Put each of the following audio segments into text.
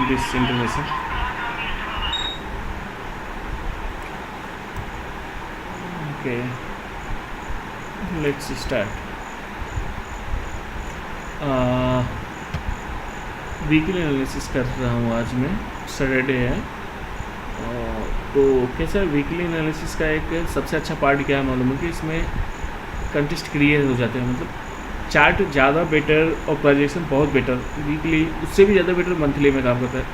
this information. Okay, let's start. Weekly analysis कर रहा हूँ आज मैं, सैटरडे है। तो कैसा वीकली एनालिसिस का एक सबसे अच्छा पार्ट क्या है मालूम है कि इसमें कंटेस्ट क्लियर हो जाते हैं। मतलब चार्ट ज़्यादा बेटर और प्रोजेक्शन बहुत बेटर, वीकली उससे भी ज़्यादा बेटर मंथली में काम करता है।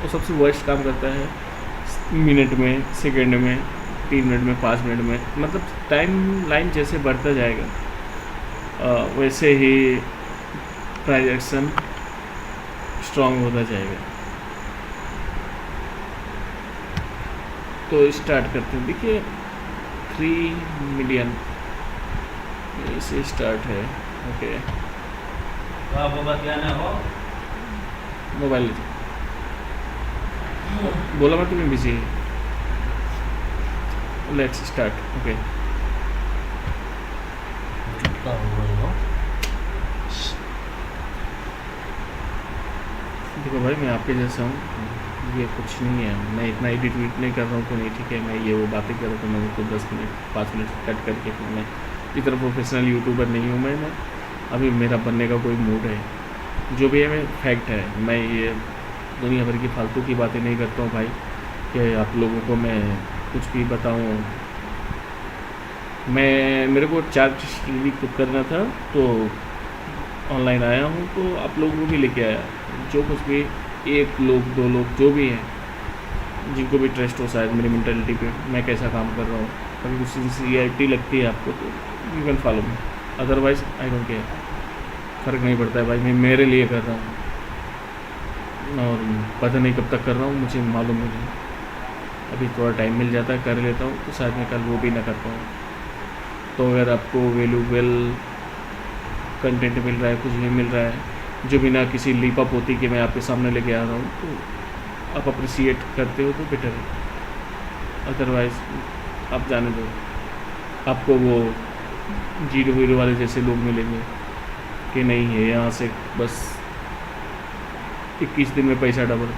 और सबसे वर्स्ट काम करता है मिनट में, सेकेंड में, 3 मिनट में, 5 मिनट में। मतलब टाइम लाइन जैसे बढ़ता जाएगा वैसे ही प्रोजेक्शन स्ट्रॉन्ग होता जाएगा। तो स्टार्ट करते हैं। देखिए 3 मिलियन से स्टार्ट है। ओके, मोबाइल बोला मैं तुम्हें बिजी है। Let's start. ओके, देखो भाई मैं आपके जैसा हूँ, ये कुछ नहीं है। मैं इतना एडिट नहीं कर रहा हूँ तो नहीं, ठीक है। मैं ये वो बातें कर रहा हूँ तो मैं उसको 10 मिनट 5 मिनट कट करके, फिर मैं इतना प्रोफेशनल यूट्यूबर नहीं हूँ। मैं अभी मेरा बनने का कोई मूड है, जो भी है मैं फैक्ट है। मैं ये दुनिया भर की फालतू की बातें नहीं करता हूँ भाई कि आप लोगों को मैं कुछ भी बताऊँ। मेरे को चार्ट कुक करना था तो ऑनलाइन आया हूँ, तो आप लोगों को भी लेके आया। जो कुछ भी 1 लोग 2 लोग जो भी हैं, जिनको भी ट्रस्ट हो शायद मेरी मेंटालिटी पे, मैं कैसा काम कर रहा हूँ, अगर कुछ सिंसियरिटी लगती है आपको तो you can follow me, otherwise I don't care. फ़र्क नहीं पड़ता है भाई, मैं मेरे लिए कर रहा हूँ और पता नहीं कब तक कर रहा हूँ, मुझे मालूम नहीं। अभी थोड़ा टाइम मिल जाता है, कर लेता हूँ, तो शायद मैं कल वो भी ना कर पाऊँ। तो अगर आपको वैल्यूएबल कंटेंट मिल रहा है, कुछ भी मिल रहा है जो बिना किसी लीप अप होती कि मैं आपके सामने लेके आ रहा हूँ, तो आप अप्रिसिएट करते हो तो बेटर है। अदरवाइज़ आप जाने दो, आपको वो जीरो हीरो वाले जैसे लोग मिलेंगे कि नहीं है यहाँ से बस 21 दिन में पैसा डबल।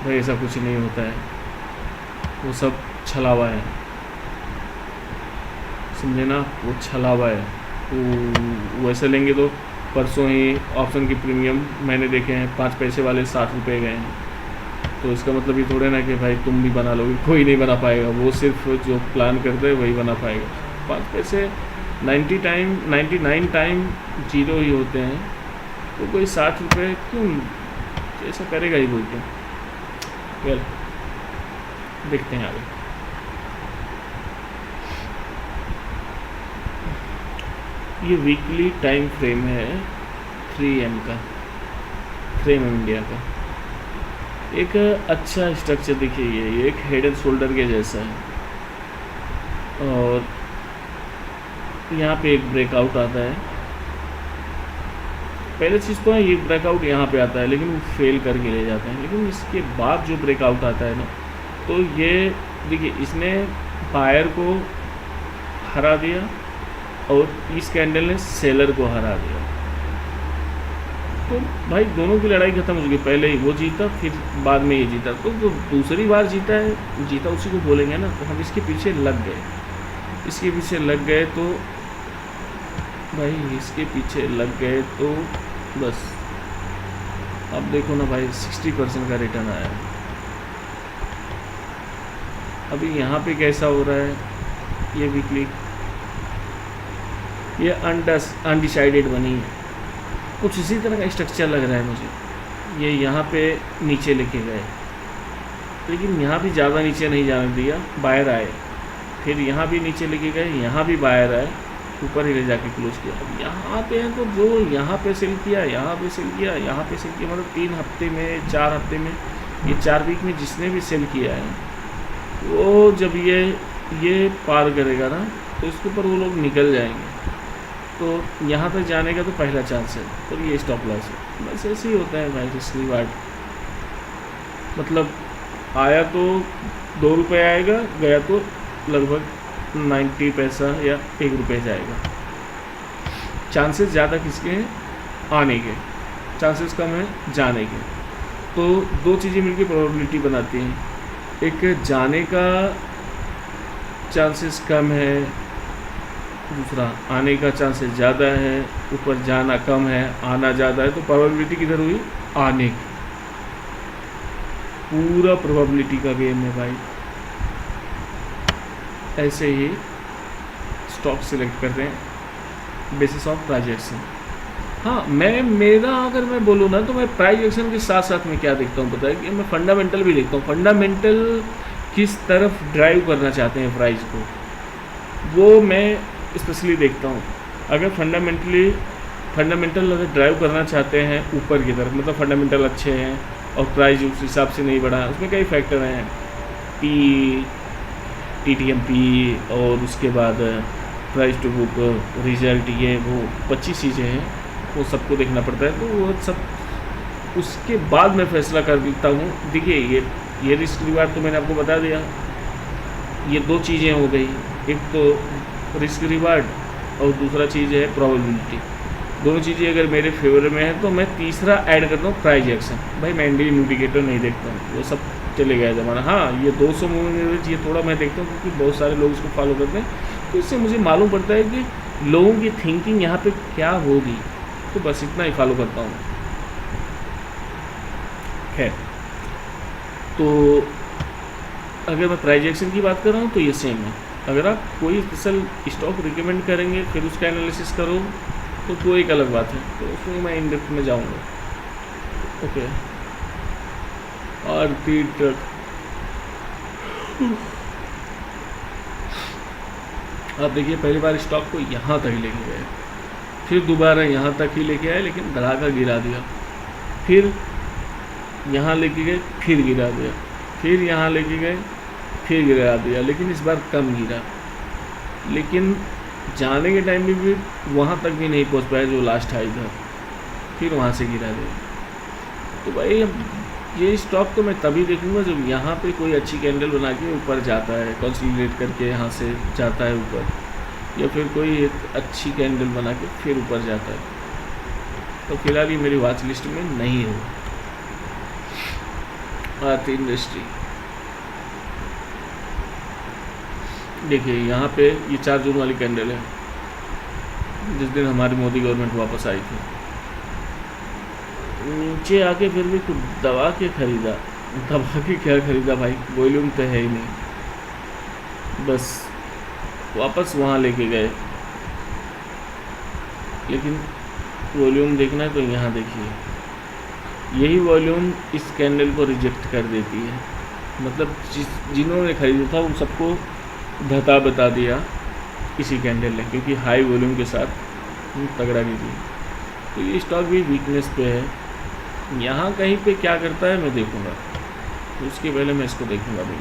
भाई ऐसा कुछ नहीं होता है, वो सब छलावा है, समझे ना, वो छलावा है। तो वैसे लेंगे तो परसों ही ऑप्शन की प्रीमियम मैंने देखे हैं 5 पैसे वाले 60 रुपये गए हैं। तो इसका मतलब ये थोड़े ना कि भाई तुम भी बना लोगे, कोई नहीं बना पाएगा। वो सिर्फ जो प्लान करते हैं वही बना पाएगा। 5 पैसे 99 टाइम जीरो ही होते हैं, तो कोई 60 रुपये क्यों ऐसा करेगा ही बोल के। वेल देखते हैं आगे। ये वीकली टाइम फ्रेम है 3M का, फ्रेम इंडिया का। एक अच्छा स्ट्रक्चर देखिए, ये एक हेड एंड शोल्डर के जैसा है और यहाँ पे एक ब्रेकआउट आता है। पहले चीज़ तो है ये ब्रेकआउट यहाँ पे आता है, लेकिन वो फेल करके ले जाते हैं। लेकिन इसके बाद जो ब्रेकआउट आता है ना, तो ये देखिए इसने बायर को हरा दिया और इस कैंडल ने सेलर को हरा दिया। तो भाई दोनों की लड़ाई खत्म हो चुकी। पहले ही वो जीता, फिर बाद में ये जीता। तो जो दूसरी बार जीता उसी को बोलेंगे ना। तो हम इसके पीछे लग गए, इसके पीछे लग गए तो भाई इसके पीछे लग गए तो बस अब देखो ना भाई 60% का रिटर्न आया। अभी यहाँ पे कैसा हो रहा है ये वीकली, ये अनडिसाइडेड बनी है, कुछ इसी तरह का स्ट्रक्चर लग रहा है मुझे। ये यहाँ पे नीचे लेके गए, लेकिन यहाँ भी ज़्यादा नीचे नहीं जाने दिया, बाहर आए, फिर यहाँ भी नीचे लेके गए, यहाँ भी बाहर आए, ऊपर ही ले जाके क्लोज किया। अब यहाँ पे है तो जो यहाँ पे सेल किया, यहाँ पे सेल किया, यहाँ पे सेल किया, मतलब 3 हफ्ते में 4 हफ्ते में, ये 4 वीक में जिसने भी सेल किया है, वो जब ये पार करेगा ना तो इसके ऊपर वो लोग निकल जाएंगे। तो यहाँ तक जाने का तो पहला चांस है और ये स्टॉप लॉस है। बस ऐसे ही होता है भाई रिस्क रिवार्ड। मतलब आया तो 2 रुपये आएगा, गया तो लगभग 90 पैसा या 1 रुपये जाएगा। चांसेस ज़्यादा किसके हैं? आने के, चांसेस कम है जाने के। तो दो चीज़ें मिलकर प्रोबेबिलिटी बनाती हैं, एक जाने का चांसेस कम है, दूसरा आने का चांसेस ज़्यादा है। ऊपर जाना कम है, आना ज़्यादा है, तो प्रोबेबिलिटी किधर हुई? आने की। पूरा प्रोबेबिलिटी का गेम है भाई। ऐसे ही स्टॉक सिलेक्ट करते हैं बेसिस ऑफ प्राइस एक्शन। हाँ, मेरा अगर मैं बोलूँ ना, तो मैं प्राइस एक्शन के साथ साथ में क्या देखता हूँ पता है कि मैं फंडामेंटल भी देखता हूँ। फंडामेंटल किस तरफ ड्राइव करना चाहते हैं प्राइस को, वो मैं स्पेशली देखता हूँ। अगर फंडामेंटल अगर ड्राइव करना चाहते हैं ऊपर की तरफ, मतलब फंडामेंटल अच्छे हैं और प्राइस उस हिसाब से नहीं बढ़ा, उसमें कई फैक्टर हैं, पी, TTMP और उसके बाद प्राइस टू बुक, रिजल्ट, ये वो 25 चीज़ें हैं, वो सबको देखना पड़ता है। तो वो सब उसके बाद मैं फैसला कर लेता हूँ। देखिए ये रिस्क रिवार्ड तो मैंने आपको बता दिया, ये दो चीज़ें हो गई, एक तो रिस्क रिवार्ड और दूसरा चीज़ है प्रोबेबिलिटी। दोनों चीज़ें अगर मेरे फेवर में है तो मैं तीसरा ऐड करता हूँ प्राइस एक्शन। भाई मैं इंडिकेटर नहीं देखता हूँ, वो सब चले गया ज़माना। हाँ, ये 200 मूविंग एवरेज ये थोड़ा मैं देखता हूँ क्योंकि बहुत सारे लोग इसको फॉलो करते हैं, तो इससे मुझे मालूम पड़ता है कि लोगों की थिंकिंग यहाँ पे क्या होगी, तो बस इतना ही फॉलो करता हूँ। खैर, तो अगर मैं प्राइस एक्शन की बात कर रहा हूँ तो ये सेम है। अगर आप कोई स्पेशल स्टॉक रिकमेंड करेंगे फिर उसका एनालिसिस करो तो वो एक अलग बात है, तो उसमें मैं इन डेप्थ में जाऊँगा। ओके, और ट्रक आप देखिए, पहली बार स्टॉक को यहाँ तक लेके गए, फिर दोबारा यहाँ तक ही लेके आए लेकिन धड़ाका गिरा दिया, फिर यहाँ लेके गए, फिर गिरा दिया, फिर यहाँ लेके गए, फिर गिरा दिया, लेकिन इस बार कम गिरा। लेकिन जाने के टाइम में भी वहाँ तक भी नहीं पहुँच पाया जो लास्ट हाई था, फिर वहाँ से गिरा दिया। तो भाई ये स्टॉक तो मैं तभी देखूँगा जब यहाँ पे कोई अच्छी कैंडल बना के ऊपर जाता है, कंसोलिडेट करके यहाँ से जाता है ऊपर, या फिर कोई एक अच्छी कैंडल बना के फिर ऊपर जाता है। तो फिलहाल ये मेरी वॉच लिस्ट में नहीं है। आरती इंडस्ट्री देखिए, यहाँ पे ये 4 जून वाली कैंडल है, जिस दिन हमारी मोदी गवर्नमेंट वापस आई थी। नीचे आके फिर भी कुछ दबा के खरीदा, दबा के क्या खरीदा भाई, वॉल्यूम तो है ही नहीं, बस वापस वहाँ लेके गए। लेकिन वॉल्यूम देखना है तो यहाँ देखिए, यही वॉल्यूम इस कैंडल को रिजेक्ट कर देती है। मतलब जिन्होंने खरीदा था उन सबको धता बता दिया इसी कैंडल ने, क्योंकि हाई वॉल्यूम के साथ तगड़ा कीजिए। तो ये स्टॉक भी वीकनेस पे है। यहाँ कहीं पे क्या करता है मैं देखूँगा, तो उसके पहले मैं इसको देखूँगा भाई।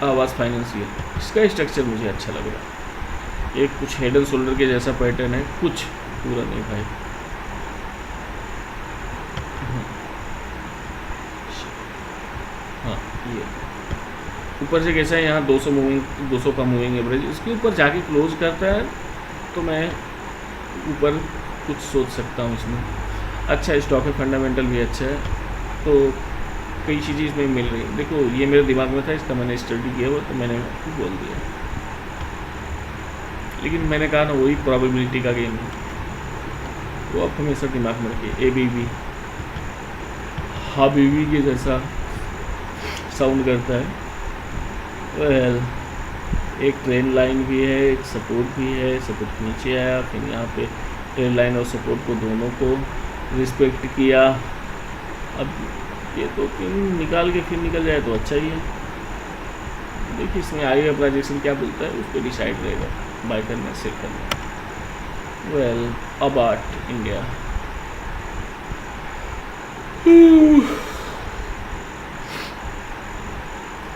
आवाज़ फाइनेंशियल, इसका स्ट्रक्चर मुझे अच्छा लग रहा है। एक कुछ हेड एंड शोल्डर के जैसा पैटर्न है, कुछ पूरा नहीं भाई। हाँ, ये ऊपर से कैसा है, यहाँ 200 का मूविंग एवरेज, इसके ऊपर जाके क्लोज करता है तो मैं ऊपर कुछ सोच सकता हूँ इसमें। अच्छा स्टॉक है, फंडामेंटल भी अच्छा है, तो कई चीज़ें इसमें मिल रही हैं। देखो ये मेरे दिमाग में था, इसका मैंने स्टडी किया हुआ, तो मैंने आपको बोल दिया। लेकिन मैंने कहा ना, वही प्रोबेबिलिटी का गेम है, वो आप हमेशा दिमाग में रखिए। ABB हबीबी के जैसा साउंड करता है। वेल, एक ट्रेन लाइन भी है, एक सपोर्ट भी है, सपोर्ट नीचे आया, फिर यहाँ पे ट्रेन लाइन और सपोर्ट को दोनों को रिस्पेक्ट किया। अब ये तो निकाल के फिर निकल जाए तो अच्छा ही है। देखिए इसमें आगे का प्राइजेक्शन क्या बोलता है, उस पर डिसाइड रहेगा बाय करना सेल करना। वेल, अबाउट इंडिया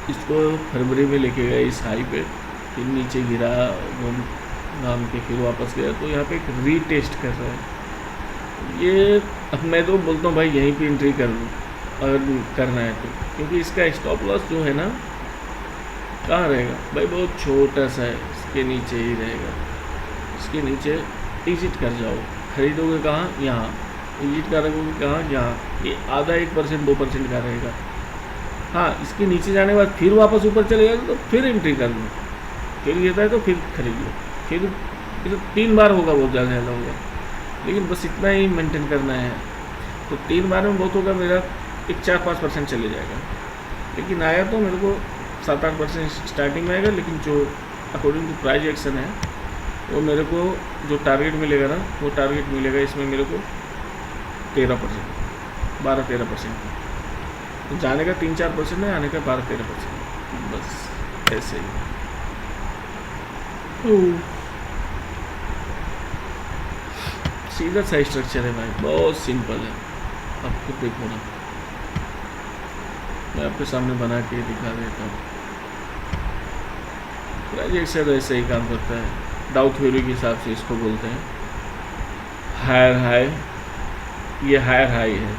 इसको फरवरी में लेके गए इस हाई पे, फिर नीचे गिरा नाम के, फिर वापस गया, तो यहाँ पे एक रीटेस्ट कर रहा है। ये अब मैं तो बोलता हूँ भाई यहीं पे एंट्री कर लूँ अगर करना है तो, क्योंकि इसका स्टॉप लॉस जो है ना कहाँ रहेगा भाई, बहुत छोटा सा है, इसके नीचे ही रहेगा। इसके नीचे एग्जिट कर जाओ। खरीदोगे कहाँ, यहाँ, एग्जिट का रखोगे कहाँ, यहाँ, ये आधा 1% 2% का रहेगा। हाँ, इसके नीचे जाने के बाद फिर वापस ऊपर चले जाएगा तो फिर एंट्री कर लो, फिर गिरता है तो फिर खरीद लो, फिर तो 3 बार होगा, बहुत ज़्यादा होगा, लेकिन बस इतना ही मेंटेन करना है। तो 3 बार में बहुत होगा मेरा एक 4-5% चले जाएगा, लेकिन आया तो मेरे को 7-8% स्टार्टिंग में आएगा, लेकिन जो अकॉर्डिंग टू प्राइस एक्शन है वो मेरे को जो टारगेट मिलेगा ना, वो टारगेट मिलेगा इसमें मेरे को 13%, 12-13%। तो जाने का 3-4% है, आने का 12-13%, बस ऐसे ही। सीधा सा स्ट्रक्चर है भाई, बहुत सिंपल है। आप खुद देखो ना, मैं आपके सामने बना के दिखा देता हूँ। प्राइस से ऐसे ही काम करता है, डाउ थ्योरी के हिसाब से इसको बोलते हैं हायर हाई। ये हायर हाई है,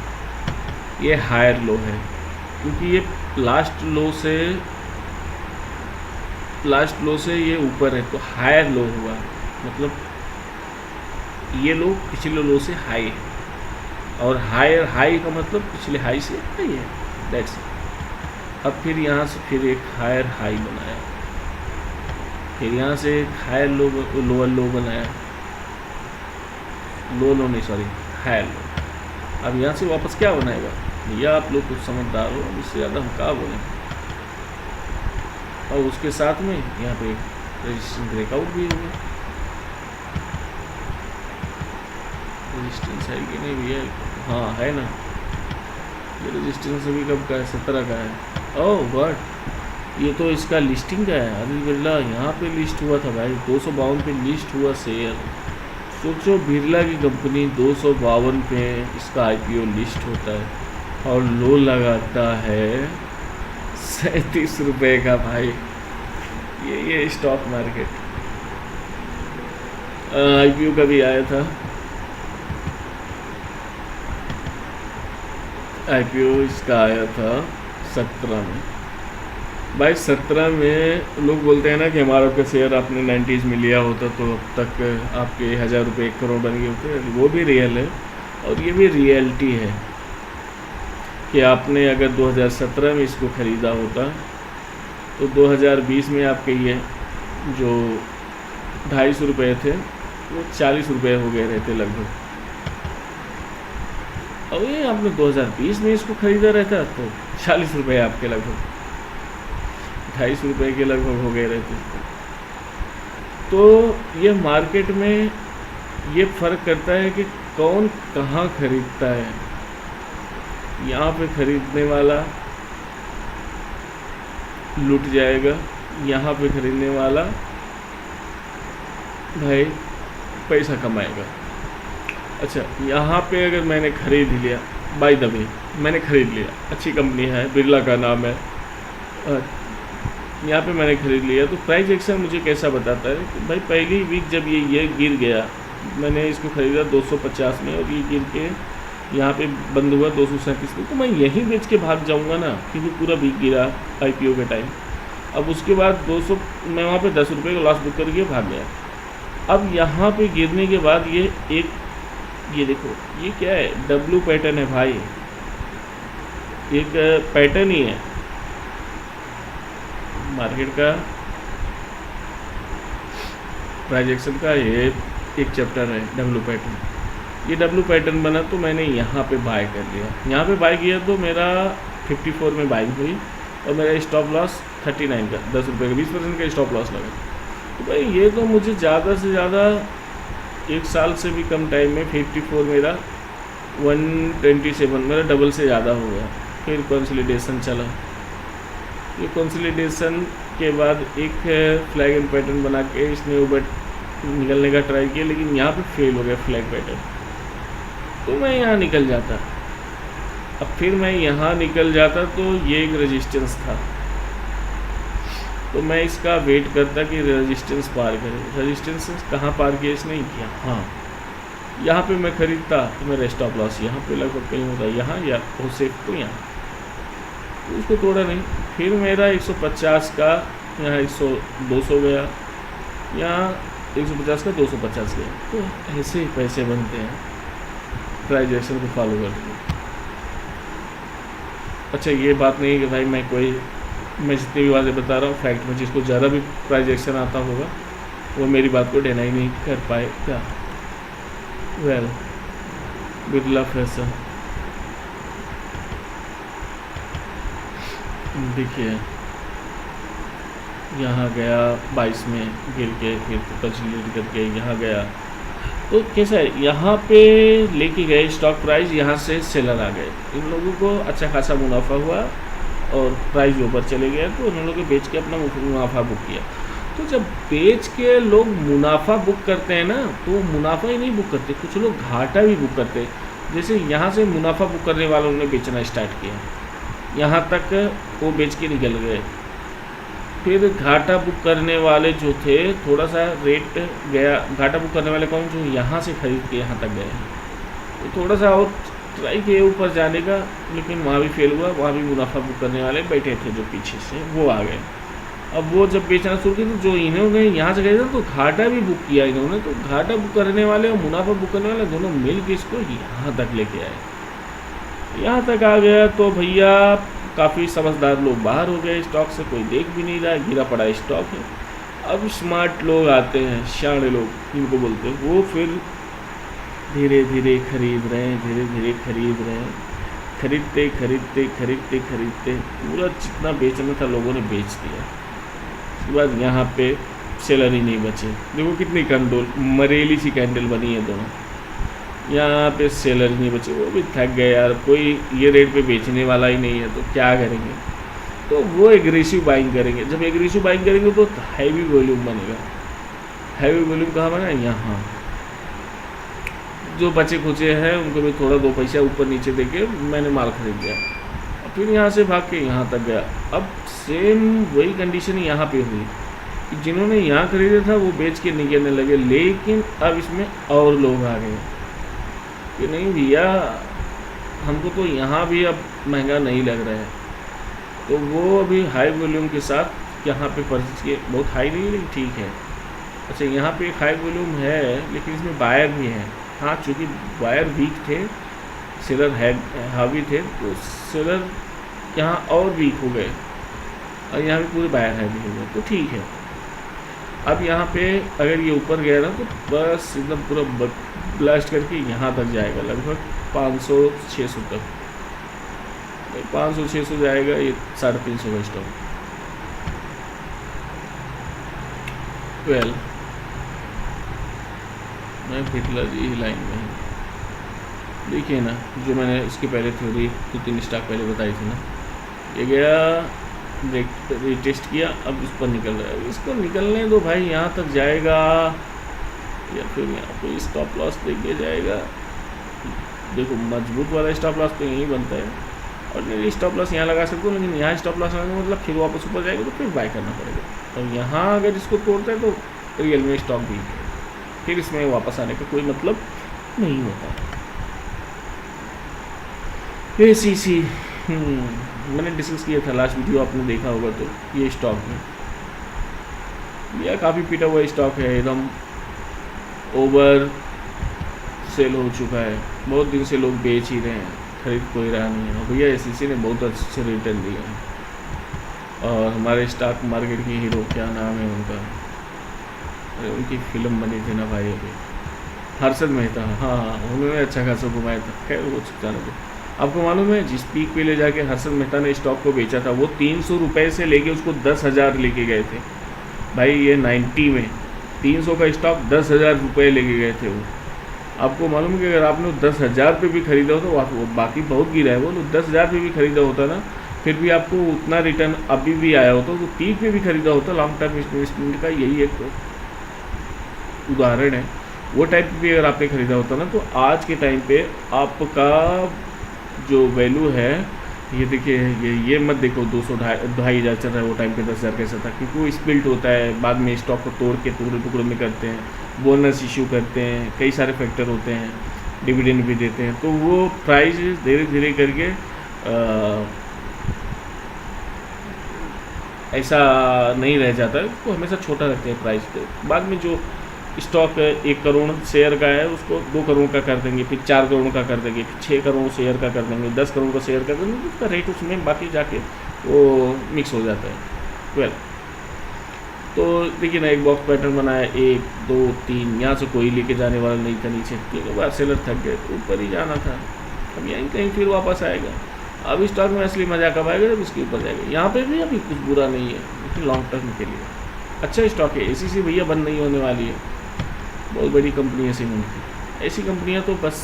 ये हायर लो है, क्योंकि ये लास्ट लो से ये ऊपर है, तो हायर लो हुआ, मतलब ये लो पिछले लो से हाई है, और हायर हाई का मतलब पिछले हाई से हाई है, दैट्स इट। अब फिर यहाँ से फिर एक हायर हाई बनाया, फिर यहाँ से एक हायर लो, लोअर लो बनाया, नहीं सॉरी, हायर लो। अब यहाँ से वापस क्या बनाएगा, या आप लोग कुछ समझदार हो, अब इससे ज़्यादा हम क्या बोलें। और उसके साथ में यहाँ पे रेजिस्टेंस ब्रेकआउट भी होगा, रेजिस्टेंस है कि नहीं भैया, हाँ है ना, ये रेजिस्टेंस अभी कब का है, 17 का है। ओह बट ये तो इसका लिस्टिंग का है, अभी बिरला यहाँ पे लिस्ट हुआ था भाई, 252 पे लिस्ट हुआ शेयर। सोचो बिरला की कंपनी 252 पे इसका आईपीओ लिस्ट होता है और लो लगाता है 37 रुपये का भाई। ये स्टॉक मार्केट आईपीओ का भी आया था, आईपीओ इसका आया था 17 में भाई। 17 में लोग बोलते हैं ना कि हमारा का शेयर आपने 90s में लिया होता तो अब तक आपके 1000 रुपये 1 करोड़ बन गए होते। वो भी रियल है और ये भी रियलिटी है कि आपने अगर 2017 में इसको ख़रीदा होता तो 2020 में आपके ये जो 250 रुपये थे वो 40 रुपये हो गए रहते लगभग। और ये आपने 2020 में इसको ख़रीदा रहता तो 40 रुपये आपके लगभग 250 रुपये के लगभग हो गए रहते। तो ये मार्केट में ये फ़र्क करता है कि कौन कहाँ ख़रीदता है। यहाँ पे ख़रीदने वाला लूट जाएगा, यहाँ पे ख़रीदने वाला भाई पैसा कमाएगा। अच्छा, यहाँ पे अगर मैंने ख़रीद लिया, बाय द वे मैंने ख़रीद लिया, अच्छी कंपनी है, बिरला का नाम है, यहाँ पे मैंने ख़रीद लिया, तो प्राइस एक्शन मुझे कैसा बताता है कि भाई पहली वीक जब ये गिर गया, मैंने इसको ख़रीदा 250 में और ये गिर के यहाँ पे बंद हुआ 237 में, तो मैं यहीं बेच के भाग जाऊँगा ना, क्योंकि पूरा वीक गिरा आईपीओ के टाइम। अब उसके बाद 200 मैं वहाँ पे 10 रुपये का लॉस बुक करके भाग गया। अब यहाँ पे गिरने के बाद ये देखो ये क्या है, डब्ल्यू पैटर्न है भाई, एक पैटर्न ही है मार्केट का, प्राइस एक्शन का ये एक चैप्टर है डब्ल्यू पैटर्न। ये डब्ल्यू पैटर्न बना तो मैंने यहाँ पे बाय कर लिया, यहाँ पे बाय किया तो मेरा 54 में बाइंग हुई और मेरा स्टॉप लॉस 39 का 10 रुपये का 20% का स्टॉप लॉस लगा। तो भाई ये तो मुझे ज़्यादा से ज़्यादा 1 साल से भी कम टाइम में 54 मेरा 127 मेरा डबल से ज़्यादा हो गया। फिर कंसोलिडेशन चला, ये कंसोलिडेशन के बाद एक फ्लैग एंड पैटर्न बना के इसने ऊपर निकलने का ट्राई किया, लेकिन यहाँ पे फेल हो गया फ्लैग पैटर्न, तो मैं यहाँ निकल जाता। अब फिर मैं यहाँ निकल जाता तो ये एक रेजिस्टेंस था, तो मैं इसका वेट करता कि रेजिस्टेंस पार करे। रेजिस्टेंस कहाँ पार किया इसने, यहाँ, यहाँ पे मैं ख़रीदता तो मेरा स्टॉप लॉस यहाँ पे लगभग कहीं होता, यहाँ या हो सेफ तो यहाँ, तो उसको तोड़ा नहीं। फिर मेरा 150 का यहाँ 200 गया, यहाँ 150 का 250 गया, तो ऐसे ही पैसे बनते हैं। प्राइस एक्शन को फॉलो करते हैं। अच्छा ये बात नहीं है कि भाई मैं जितनी भी बातें बता रहा हूँ फैक्ट में, जिसको ज़्यादा भी प्राइस एक्शन आता होगा वो मेरी बात को डिनाई नहीं कर पाएगा। वेल बिरला फैशन देखिए यहाँ गया 22 में गिर के, फिर कंसोलिडेट करके यहाँ गया। तो कैसा है, यहाँ पे लेके गए स्टॉक प्राइस, यहाँ से सेलर आ गए, इन लोगों को अच्छा खासा मुनाफा हुआ और प्राइस ऊपर चले गया, तो उन लोगों ने बेच के अपना मुनाफा बुक किया। तो जब बेच के लोग मुनाफा बुक करते हैं ना, तो मुनाफा ही नहीं बुक करते, कुछ लोग घाटा भी बुक करते हैं। जैसे यहाँ से मुनाफा बुक करने वालों ने बेचना स्टार्ट किया, यहाँ तक वो बेच के निकल गए। फिर घाटा बुक करने वाले जो थे, थोड़ा सा रेट गया, घाटा बुक करने वाले कौन, जो यहाँ से खरीद के यहाँ तक गए, तो थोड़ा सा और ट्राई किए ऊपर जाने का, लेकिन वहाँ भी फेल हुआ। वहाँ भी मुनाफा बुक करने वाले बैठे थे जो पीछे से, वो आ गए। अब वो जब बेचना शुरू किया, तो जो इन्होंने यहाँ से गए थे तो घाटा भी बुक किया इन्होंने, तो घाटा बुक करने वाले और मुनाफा बुक करने वाले दोनों मिल के इसको यहाँ तक लेके आए। यहाँ तक आ गया तो भैया काफ़ी समझदार लोग बाहर हो गए, स्टॉक से कोई देख भी नहीं रहा, गिरा पड़ा स्टॉक है। अब स्मार्ट लोग आते हैं, शाणे लोग इनको बोलते हैं, वो फिर धीरे धीरे खरीद रहे हैं, धीरे धीरे खरीद रहे हैं, खरीदते खरीदते खरीदते खरीदते पूरा जितना बेचना था लोगों ने बेच दिया। उसके बाद यहाँ पे सेलर ही नहीं बचे। देखो कितनी कंट्रोल मरेली सी कैंडल बनी है दोनों, यहाँ पे सेलर नहीं बचे, वो भी थक गए यार, कोई ये रेट पे बेचने वाला ही नहीं है, तो क्या करेंगे, तो वो एग्रेसिव बाइंग करेंगे। जब एग्रेसिव बाइंग करेंगे तो हैवी वॉल्यूम बनेगा। हैवी वॉल्यूम कहाँ बना, यहाँ। जो बचे खुचे हैं उनको भी थोड़ा 2 पैसा ऊपर नीचे देके मैंने माल खरीद लिया, फिर यहाँ से भाग के यहाँ तक गया। अब सेम वही कंडीशन यहाँ पे हुई कि जिन्होंने यहाँ खरीदा था वो बेच के निकलने लगे, लेकिन अब इसमें और लोग आ गए कि नहीं भैया हमको तो यहाँ भी अब महंगा नहीं लग रहा है, तो वो अभी हाई वॉल्यूम के साथ यहाँ पे परचेज किए। बहुत हाई नहीं लेकिन ठीक है। अच्छा यहाँ पे एक हाई वॉल्यूम है लेकिन इसमें बायर भी है। हाँ चूँकि बायर वीक थे, सेलर हावी थे, तो सेलर यहाँ और वीक हो गए और यहाँ पे पूरे बायर हैवी हो गए, तो ठीक है। अब यहाँ पे अगर ये ऊपर गया ना तो बस एकदम पूरा ब्लास्ट करके यहाँ तक जाएगा, लगभग 500-600 तक, 500-600 जाएगा, ये 350 का स्टॉक। वेल मैं बिरला जी लाइन में हूँ। देखिए ना, जो मैंने इसके पहले थ्योरी 2-3 स्टॉक पहले बताई थी ना, ये गया रीटेस्ट किया, अब इस पर निकल रहा है, इसको निकलने दो भाई, यहाँ तक जाएगा या फिर यहाँ कोई स्टॉप लॉस देके जाएगा। देखो मजबूत वाला स्टॉप लॉस तो यहीं बनता है, और नहीं स्टॉप लॉस यहाँ लगा सकते हो, लेकिन यहाँ स्टॉप लॉस लगाने मतलब फिर वापस ऊपर जाएगा तो फिर बाय करना पड़ेगा। और यहाँ अगर इसको तोड़ता है तो रियल में स्टॉक भी है, फिर इसमें वापस आने का कोई मतलब नहीं होता। ACC मैंने डिस्कस किया था लास्ट वीडियो, आपने देखा होगा, तो ये स्टॉक में यह काफ़ी पीटा हुआ स्टॉक है, एकदम ओवर सेल हो चुका है, बहुत दिन से लोग बेच ही रहे हैं, खरीद कोई रहा नहीं है। भैया ACC ने बहुत अच्छे रिटर्न दिए हैं। और हमारे स्टॉक मार्केट की हीरो क्या नाम है उनका, अरे उनकी फिल्म बनी थी ना भाई अभी, हर्षद मेहता, हाँ उन्होंने अच्छा खासा घुमाया था। खैर वो जाने दो। आपको मालूम है जिस पीक पे ले जाके हर्षद मेहता ने स्टॉक को बेचा था, वो 300 रुपये से लेके उसको 10,000 लेके गए थे भाई। ये 90 में 300 का स्टॉक 10,000 रुपये लेके गए थे वो। आपको मालूम है कि अगर आपने 10,000 पे भी खरीदा हो तो बाकी बहुत गिरा है वो, 10,000 पे भी खरीदा होता ना, फिर भी आपको उतना रिटर्न अभी भी आया होता, तो पीक पे भी खरीदा होता। लॉन्ग टर्म इन्वेस्टमेंट का यही एक उदाहरण है। वो टाइप भी अगर आपने खरीदा होता ना, तो आज के टाइम पे आपका जो वैल्यू है, ये देखिए ये मत देखो 200-2,500 चल रहा है, वो टाइम पे 10,000 कैसा था, क्योंकि वो स्पिल्ट होता है, बाद में स्टॉक को तोड़ के टुकड़े टुकड़े में करते हैं, बोनस इशू करते हैं, कई सारे फैक्टर होते हैं, डिविडेंड भी देते हैं, तो वो प्राइस धीरे धीरे करके ऐसा नहीं रह जाता है, वो हमेशा छोटा रखते हैं प्राइस को। बाद में जो स्टॉक 1 करोड़ शेयर का है, उसको 2 करोड़ का कर देंगे, फिर 4 करोड़ का कर देंगे, फिर 6 करोड़ शेयर का कर देंगे, 10 करोड़ का शेयर कर देंगे, तो उसका रेट उसमें बाकी जाके वो मिक्स हो जाता है। वेल, तो देखिए ना, एक बॉक्स पैटर्न बनाया, 1 2 3, यहाँ से कोई लेके जाने वाला नहीं था नीचे, क्योंकि बार सेलर थक गए, तो ऊपर ही जाना था। अब यहीं कहीं फिर वापस आएगा। अब स्टॉक में असली मजा कब आएगा, जब इसके ऊपर जाएगा। यहाँ पे भी अभी कुछ बुरा नहीं है, लेकिन लॉन्ग टर्म के लिए अच्छा स्टॉक है। ACC भैया बंद नहीं होने वाली है, बहुत बड़ी कंपनी है सीमेंट की। ऐसी कंपनियां तो बस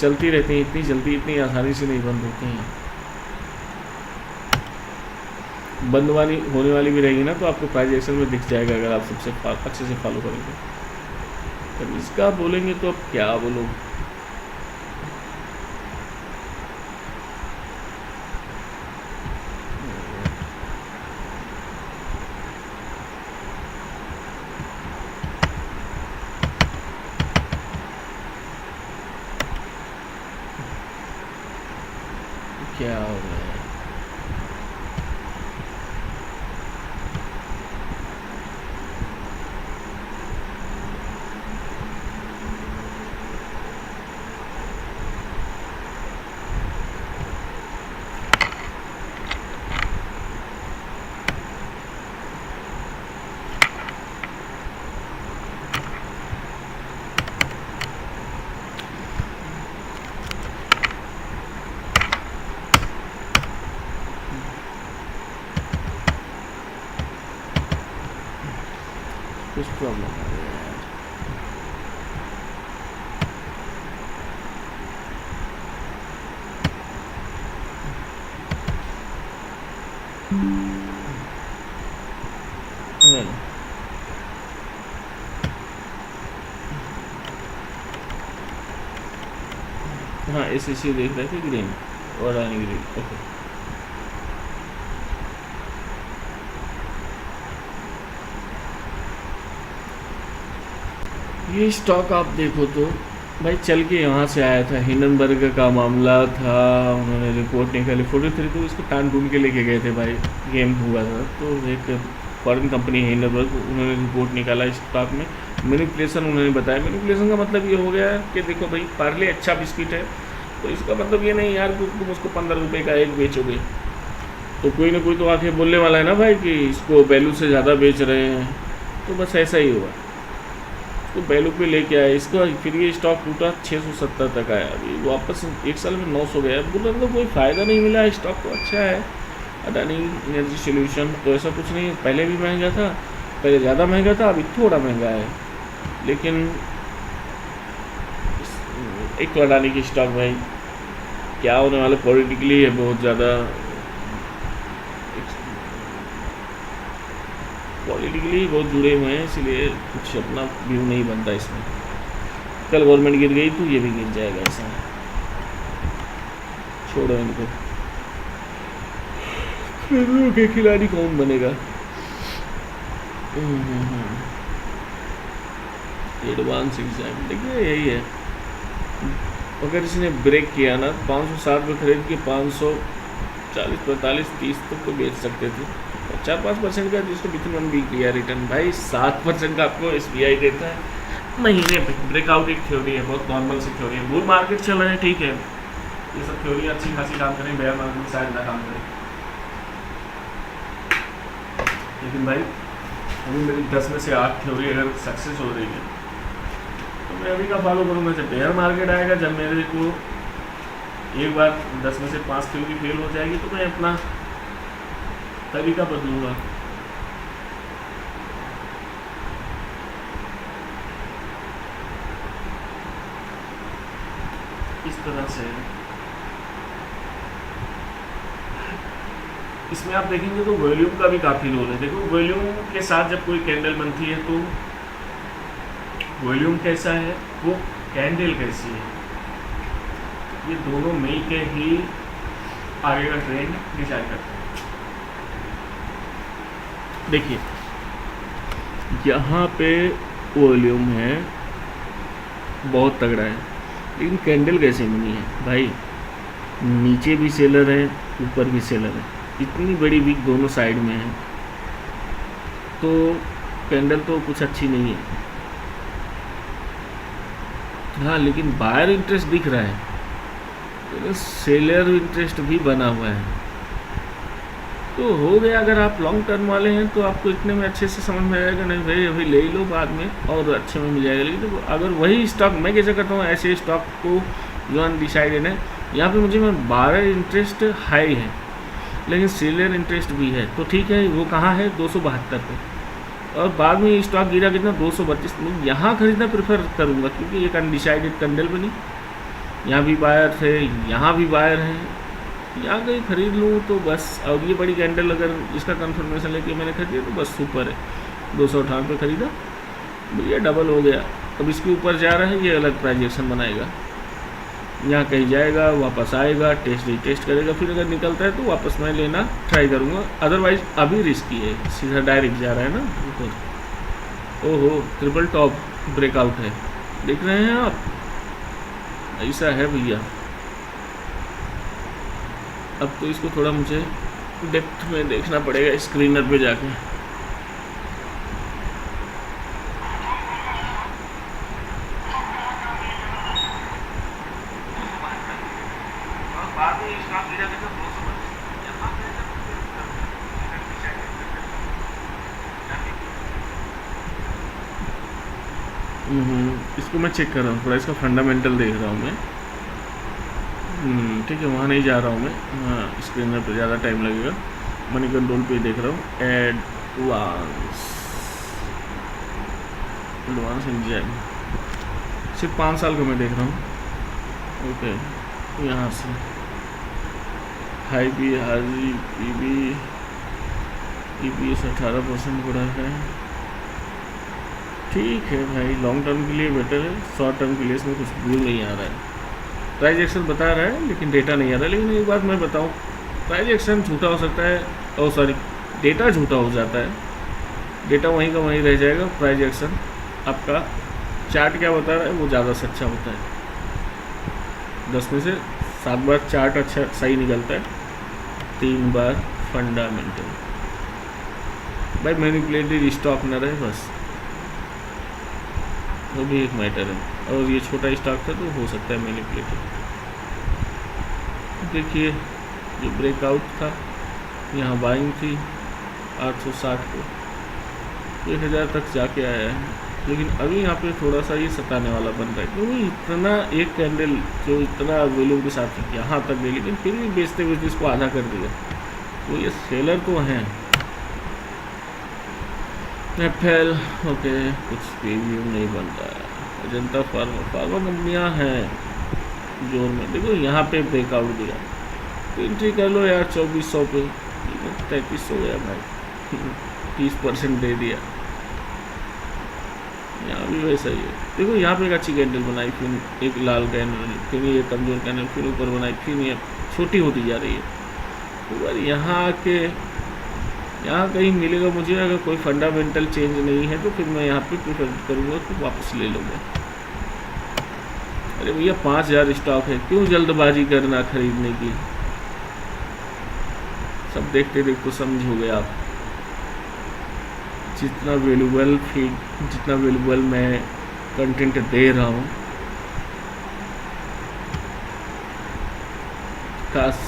चलती रहती हैं, इतनी जल्दी इतनी आसानी से नहीं बंद होती हैं। बंद वाली होने वाली भी रहेगी ना, तो आपको प्राइस एक्शन में दिख जाएगा, अगर आप सबसे अच्छे से फॉलो करेंगे। तो इसका बोलेंगे तो अब क्या बोलो, क्या हो रहा है। कुछ प्रॉब्लम आ रही है यार। Well, हाँ ACC देख रहे थे, ग्रीन और रानी ग्रीन। ओके, ये स्टॉक आप देखो तो भाई चल के यहाँ से आया था। हिंडनबर्ग का मामला था, उन्होंने रिपोर्ट निकाली 43, तो इसको टान ढूंढ के लेके गए थे भाई, गेम हुआ था। तो एक फॉरेन कंपनी है हिंडनबर्ग, उन्होंने रिपोर्ट निकाला स्टॉक में मैनिपुलेशन उन्होंने बताया। मैनिपुलेशन का मतलब ये हो गया कि देखो भाई, पार्ले अच्छा बिस्किट है, तो इसका मतलब ये नहीं यार कि तुम उसको 15 रुपये का एक बेचोगे, तो कोई ना कोई तो आके बोलने वाला है ना भाई कि इसको वैल्यू से ज़्यादा बेच रहे हैं। तो बस ऐसा ही हुआ, तो वैल्यू पे लेके आए इसका। फिर ये स्टॉक टूटा 670 तक आया, अभी वापस 1 साल में 900 गया। बोला तो कोई फ़ायदा नहीं मिला, स्टॉक तो अच्छा है अडानी एनर्जी सोल्यूशन, तो ऐसा कुछ नहीं है। पहले भी महंगा था, पहले ज़्यादा महंगा था, अभी थोड़ा महंगा है, लेकिन एक तो अडानी की स्टॉक भाई क्या होने वाला, पॉलिटिकली है बहुत ज़्यादा, पॉलिटिकली बहुत जुड़े हुए हैं, इसलिए कुछ अपना व्यू नहीं बनता इसमें। कल गवर्नमेंट गिर गई तो ये भी गिर जाएगा, ऐसा छोड़ो इनको। के खिलाड़ी कौन बनेगा। एडवांस एग्जाम देखिए यही है, अगर इसने ब्रेक किया ना 560 में खरीद के 540 45 30 तक तो बेच सकते थे। 4-5% का जिसको विथिन 1 वीक दिया रिटर्न, भाई 7% का आपको SBI देता है महीने पे। ब्रेकआउट एक थ्योरी है, बहुत नॉर्मल सी थ्योरी है। बुल मार्केट चल रहे हैं, ठीक है, ये सब थ्योरी अच्छी खासी काम करें, बेयर मार्केट शायद ना काम करें, लेकिन भाई अभी मेरी 10 में से 8 थ्योरी अगर सक्सेस हो रही है तो मैं अभी का फॉलो करूँगा। जब बेयर मार्केट आएगा, जब मेरे को एक बार 10 में से 5 थ्योरी फेल हो जाएगी, तो मैं अपना तरीका बदलूँगा। इस तरह से इसमें आप देखेंगे तो वॉल्यूम का भी काफ़ी रोल है। देखो वॉल्यूम के साथ जब कोई कैंडल बनती है तो वॉल्यूम कैसा है, वो कैंडल कैसी है, ये दोनों मिल के ही आगे का ट्रेंड डिसाइड करते हैं। देखिए यहाँ पे वॉल्यूम है बहुत तगड़ा है, लेकिन कैंडल कैसे बनी है भाई, नीचे भी सेलर है ऊपर भी सेलर है, इतनी बड़ी वीक दोनों साइड में है, तो कैंडल तो कुछ अच्छी नहीं है। हाँ, लेकिन बायर इंटरेस्ट दिख रहा है, तो सेलर इंटरेस्ट भी बना हुआ है। तो हो गया, अगर आप लॉन्ग टर्म वाले हैं तो आपको इतने में अच्छे से समझ में आएगा, नहीं भाई अभी ले लो, बाद में और अच्छे में मिल जाएगा। लेकिन तो अगर वही स्टॉक, मैं कैसे करता हूँ, ऐसे स्टॉक को जो अनडिसाइडेड है, यहाँ पे मुझे मैं बायर इंटरेस्ट हाई है लेकिन सेलर इंटरेस्ट भी है, तो ठीक है, वो कहाँ है, 272 पे, और बाद में स्टॉक गिरा कितना, 232 में। यहाँ खरीदना प्रेफर करूँगा क्योंकि एक अनडिसाइडेड कैंडल बनी, यहाँ भी बायर थे, यहाँ भी बायर हैं, यहाँ कहीं खरीद लूँ तो बस। और ये बड़ी कैंडल अगर इसका कंफर्मेशन लेके मैंने खरीदी तो बस सुपर है। 258 पे खरीदा, भैया डबल हो गया। अब इसके ऊपर जा रहा है, ये अलग प्राइजेक्शन बनाएगा, यहाँ कहीं जाएगा, वापस आएगा, टेस्ट करेगा, फिर अगर निकलता है तो वापस मैं लेना ट्राई करूँगा। अदरवाइज अभी रिस्की है, सीधा डायरेक्ट जा रहा है ना ऊपर। ओहो, ट्रिपल टॉप ब्रेकआउट है, देख रहे हैं आप, ऐसा है भैया। अब तो इसको थोड़ा मुझे डेप्थ में देखना पड़ेगा स्क्रीनर पे जाके। इसको मैं चेक कर रहा हूँ थोड़ा, इसका फंडामेंटल देख रहा हूँ मैं। ठीक है, वहाँ नहीं जा रहा हूँ मैं, हाँ स्क्रीनर पे ज़्यादा टाइम लगेगा। मनी कंट्रोल पे देख रहा हूँ, एडवांस इंजन, सिर्फ 5 साल का मैं देख रहा हूँ। ओके, यहाँ से हाई बी, हाजी पी बी, EPS 18% बढ़ा है। ठीक है भाई, लॉन्ग टर्म के लिए बेटर है, शॉर्ट टर्म के लिए इसमें कुछ व्यू नहीं आ रहा है। प्राइस एक्शन बता रहा है लेकिन डेटा नहीं आ रहा है। लेकिन एक बात मैं बताऊं, प्राइस एक्शन झूठा हो सकता है, और सॉरी डेटा झूठा हो जाता है, डेटा वहीं का वहीं रह जाएगा। प्राइस एक्शन आपका चार्ट क्या बता रहा है वो ज़्यादा सच्चा होता है। 10 में से 7 बार चार्ट अच्छा सही निकलता है, 3 बार फंडामेंटल। भाई मैनिपुलेटेड स्टॉक न रहे बस, वो भी एक मैटर है। और ये छोटा स्टॉक था तो हो सकता है मैनिपुलेटेड। देखिए ये ब्रेकआउट था, यहाँ बाइंग थी 860 को, 1000 तक जाके आया है। लेकिन अभी यहाँ पे थोड़ा सा ये सताने वाला बन रहा है, क्योंकि इतना एक कैंडल जो इतना वैल्यू के साथ यहाँ तक गई, लेकिन फिर भी बेचते बेचते इसको आधा कर दिया। तो ये सेलर तो हैं। एफएल ओके, कुछ प्रीव्यू नहीं बन रहा है। अजंता फार्मा कंपनियाँ हैं जोर में। देखो यहाँ पे ब्रेकआउट दिया, तो एंट्री कर लो यार 2400 पे, 33 हो गया भाई, 30% दे दिया। यहाँ भी वैसा ही है। देखो यहाँ पे एक अच्छी कैंडल बनाई, फिर एक लाल कैंडल, फिर ये कमजोर कैंडल, फिर ऊपर बनाई, फिर ये छोटी होती जा रही है। तो यार यहाँ आके यहाँ कहीं मिलेगा मुझे, अगर कोई फंडामेंटल चेंज नहीं है तो फिर मैं यहाँ पे प्रेफर करूँगा तो वापस ले लूँगा। अरे भैया 5000 स्टॉक है, क्यों जल्दबाजी करना खरीदने की। सब देखते देखते समझोगे आप। जितना वैल्यूबल फीड, जितना वैल्यूबल मैं कंटेंट दे रहा हूँ, काश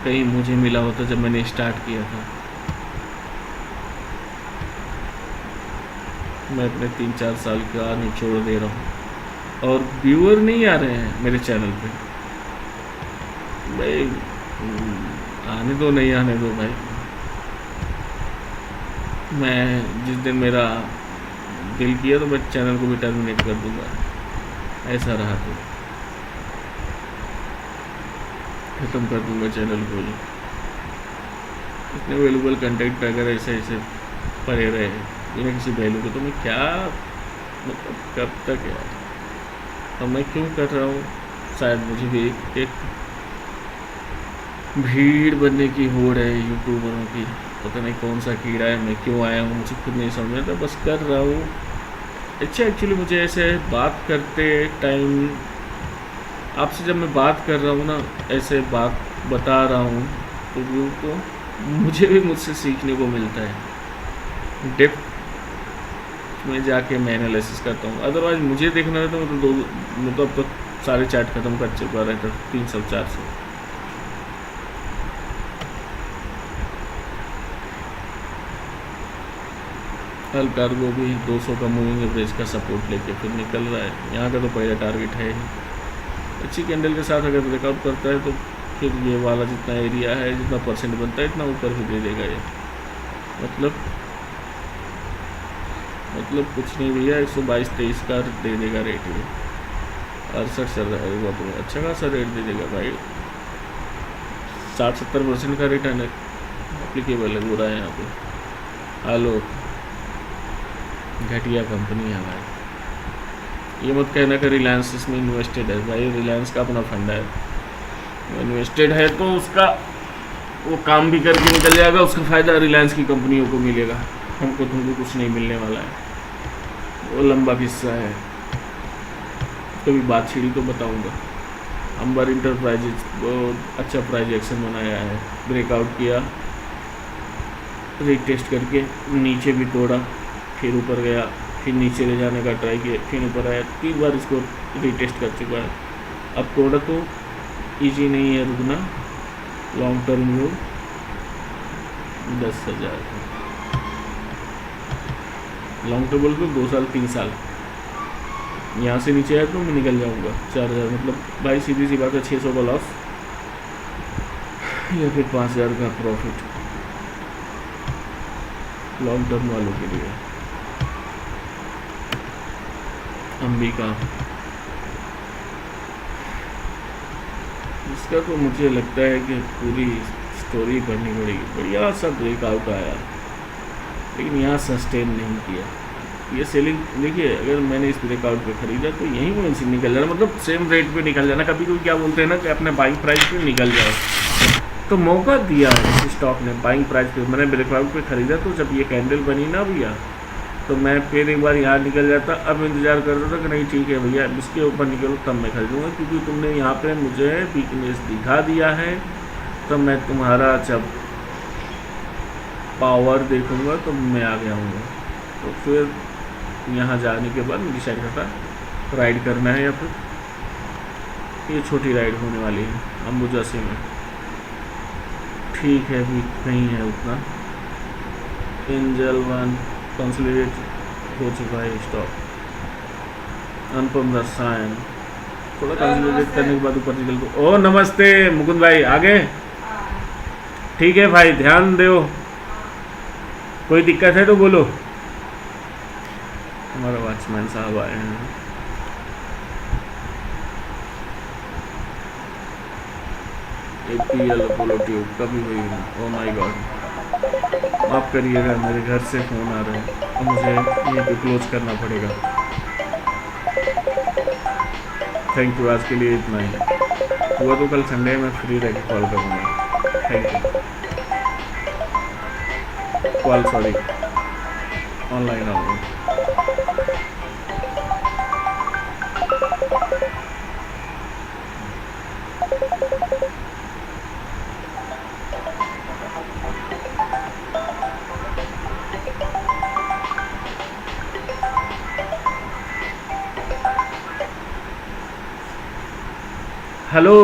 कहीं मुझे मिला होता जब मैंने स्टार्ट किया था। मैं अपने 3-4 साल का निचोड़ दे रहा हूँ और व्यूअर नहीं आ रहे हैं मेरे चैनल पे। भाई आने दो, नहीं आने दो भाई। मैं जिस दिन मेरा दिल किया तो मैं चैनल को भी टर्मिनेट कर दूंगा। ऐसा रहा तो ख़त्म कर दूंगा चैनल को। इतने वैल्यूबल कंटेंट अगर ऐसे ऐसे पड़े रहे बिना किसी वैल्यू के, तो मैं क्या मतलब कब तक यार। और मैं क्यों कर रहा हूँ, शायद मुझे भी एक भीड़ बनने की होड़ है यूट्यूबरों की। पता नहीं कौन सा कीड़ा है, मैं क्यों आया हूँ मुझे खुद नहीं समझ में आता, बस कर रहा हूँ। अच्छा एक्चुअली मुझे ऐसे बात करते टाइम, आपसे जब मैं बात कर रहा हूँ ना, ऐसे बात बता रहा हूँ तो व्यू को मुझे भी मुझसे सीखने को मिलता है। डेप्थ में जाके मैं एनालिसिस करता हूँ। अदरवाइज मुझे देखना है तो मैं तो अब तक सारे चार्ट ख़त्म कर चुका रहता 300-400। कल कार्गो भी 200 का मूविंग एवरेज का सपोर्ट लेके फिर निकल रहा है। यहाँ का तो पहला टारगेट है ही। अच्छी कैंडल के साथ अगर ब्रेकआउट करता है तो फिर ये वाला जितना एरिया है, जितना परसेंट बनता है, इतना ऊपर भी दे देगा ये। मतलब कुछ नहीं भैया, 122-23 का दे देगा रेट ये। 68 चल रहा है तो अच्छा खासा रेट दे देगा भाई। 60-70% का रिटर्न एप्लीकेबल है बुरा है यहाँ पे। हेलो, घटिया कंपनी है भाई। ये मत कहना कि रिलायंस इसमें इन्वेस्टेड है भाई। रिलायंस का अपना फंड है, इन्वेस्टेड है तो उसका वो काम भी करके निकल जाएगा, उसका फ़ायदा रिलायंस की कंपनियों को मिलेगा, हमको तुमको कुछ नहीं मिलने वाला है। वो लंबा किस्सा है, कभी बात छिड़ी तो बताऊंगा। अंबर इंटरप्राइजेज बहुत अच्छा प्राइस एक्शन बनाया है, ब्रेकआउट किया, रीटेस्ट करके नीचे भी तोड़ा, फिर ऊपर गया, फिर नीचे ले जाने का ट्राई किया, फिर ऊपर आया, 3 बार इसको रीटेस्ट कर चुका है। अब तोड़ा तो ईजी नहीं है रुकना। Long term view 10,000, long term बोल 2 साल 3 साल। यहाँ से नीचे आया तो मैं निकल जाऊँगा 4,000, मतलब भाई सीधी सी बात है 600 का लॉस या फिर 5,000 का प्रॉफिट लॉन्ग टर्म वालों के लिए। अंबिका इसका तो मुझे लगता है कि पूरी स्टोरी पढ़नी पड़ेगी। बढ़िया सा ब्रेकआउट आया, लेकिन यहाँ सस्टेन नहीं किया। ये सेलिंग देखिए, अगर मैंने इस ब्रेकआउट पे ख़रीदा तो यहीं वहीं से निकल जाना, मतलब सेम रेट पे निकल जाना। कभी कोई क्या बोलते हैं ना कि अपने बाइंग प्राइस पे निकल जाओ, तो मौका दिया है इस स्टॉक ने बाइंग प्राइस पे। मैंने ब्रेकआउट पे ख़रीदा तो जब ये कैंडल बनी ना भैया, तो मैं फिर एक बार यहाँ निकल जाता। अब इंतज़ार करता था कि नहीं ठीक है भैया इसके ऊपर निकलो तब मैं खरीदूँगा, क्योंकि तुमने यहाँ पे मुझे वीकनेस दिखा दिया है। तो मैं तुम्हारा जब पावर देखूँगा तो मैं आ गया हूँ। तो फिर यहाँ जाने के बाद डिसाइड करता राइड करना है या फिर ये छोटी राइड होने वाली है अंबुजा से में। ठीक है, भी नहीं है उतना। एंजल 1 कंसोलिडेट हो चुका है स्टॉक। अनुपम रसायन थोड़ा कंसोलिडेट करने के बाद ऊपर निकल दो। ओ नमस्ते मुकुंद भाई, आगे ठीक है भाई, ध्यान दो, कोई दिक्कत है तो बोलो। हमारा वॉचमैन साहब आए हैं। APL अपोलो ट्यूब कभी हुई है? ओ माय गॉड, माफ़ करिएगा मेरे घर से फ़ोन आ रहा है और मुझे ये भी क्लोज करना पड़ेगा। थैंक यू, आज के लिए इतना ही। हुआ तो कल संडे में फ्री रह के कॉल करूँगा। Thank you. Call sorry, online आऊँगा। हेलो,